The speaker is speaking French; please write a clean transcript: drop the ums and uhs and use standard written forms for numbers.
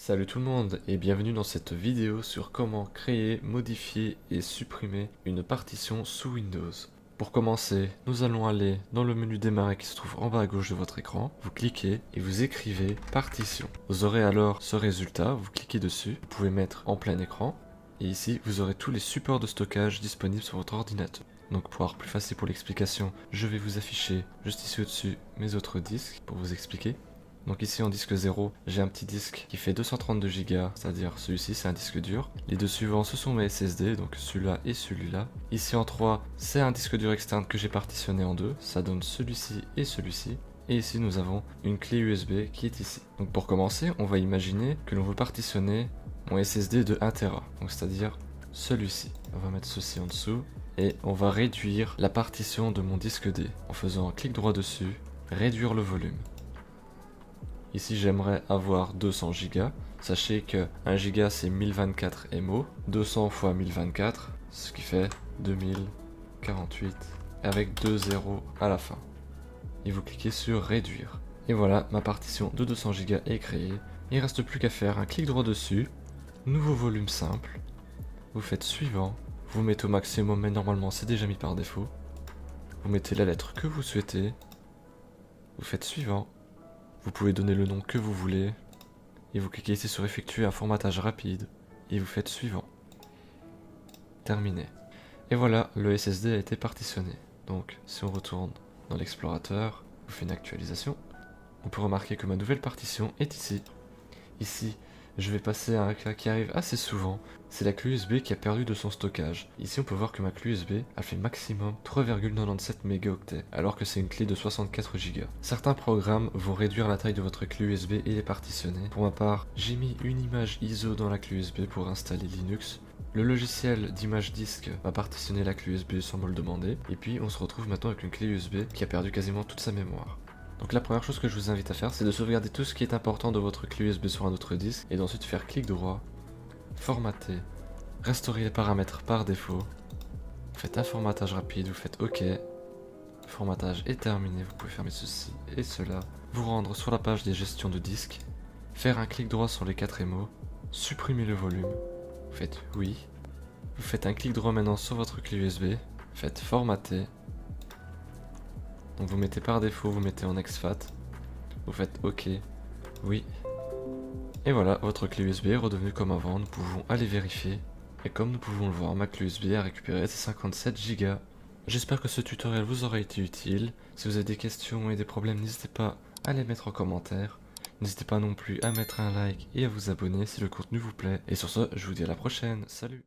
Salut tout le monde et bienvenue dans cette vidéo sur comment créer, modifier et supprimer une partition sous Windows. Pour commencer, nous allons aller dans le menu démarrer qui se trouve en bas à gauche de votre écran, vous cliquez et vous écrivez partition. Vous aurez alors ce résultat, vous cliquez dessus, vous pouvez mettre en plein écran et ici vous aurez tous les supports de stockage disponibles sur votre ordinateur. Donc pour avoir plus facile pour l'explication, je vais vous afficher juste ici au-dessus mes autres disques pour vous expliquer. Donc ici en disque 0, j'ai un petit disque qui fait 232 Go, c'est-à-dire celui-ci c'est un disque dur. Les deux suivants ce sont mes SSD, donc celui-là et celui-là. Ici en 3, c'est un disque dur externe que j'ai partitionné en deux, ça donne celui-ci et celui-ci. Et ici nous avons une clé USB qui est ici. Donc pour commencer, on va imaginer que l'on veut partitionner mon SSD de 1 Tera, donc c'est-à-dire celui-ci. On va mettre ceci en dessous et on va réduire la partition de mon disque D en faisant un clic droit dessus, réduire le volume. Ici j'aimerais avoir 200 Go. Sachez que 1 Go c'est 1024 MO, 200 x 1024, ce qui fait 2048 avec 2 zéros à la fin. Et vous cliquez sur réduire. Et voilà, ma partition de 200 Go est créée. Il ne reste plus qu'à faire un clic droit dessus, nouveau volume simple, vous faites suivant, vous mettez au maximum mais normalement c'est déjà mis par défaut. Vous mettez la lettre que vous souhaitez, vous faites suivant. Vous pouvez donner le nom que vous voulez, et vous cliquez ici sur effectuer un formatage rapide, et vous faites suivant. Terminé. Et voilà, le SSD a été partitionné. Donc, si on retourne dans l'explorateur, on fait une actualisation, on peut remarquer que ma nouvelle partition est ici. Ici, je vais passer à un cas qui arrive assez souvent, c'est la clé USB qui a perdu de son stockage. Ici on peut voir que ma clé USB a fait maximum 3,97 mégaoctets, alors que c'est une clé de 64 Go. Certains programmes vont réduire la taille de votre clé USB et les partitionner. Pour ma part, j'ai mis une image ISO dans la clé USB pour installer Linux. Le logiciel d'image disque va partitionner la clé USB sans me le demander, et puis on se retrouve maintenant avec une clé USB qui a perdu quasiment toute sa mémoire. Donc la première chose que je vous invite à faire, c'est de sauvegarder tout ce qui est important de votre clé USB sur un autre disque, et d'ensuite faire clic droit, formater, restaurer les paramètres par défaut, vous faites un formatage rapide, vous faites OK, le formatage est terminé, vous pouvez fermer ceci et cela, vous rendre sur la page des gestions de disques, faire un clic droit sur les 4 émaux, supprimer le volume, vous faites oui, vous faites un clic droit maintenant sur votre clé USB, faites formater. Donc vous mettez par défaut, vous mettez en exFAT, vous faites OK, oui. Et voilà, votre clé USB est redevenue comme avant, nous pouvons aller vérifier. Et comme nous pouvons le voir, ma clé USB a récupéré ses 57 Go. J'espère que ce tutoriel vous aura été utile. Si vous avez des questions et des problèmes, n'hésitez pas à les mettre en commentaire. N'hésitez pas non plus à mettre un like et à vous abonner si le contenu vous plaît. Et sur ce, je vous dis à la prochaine, salut!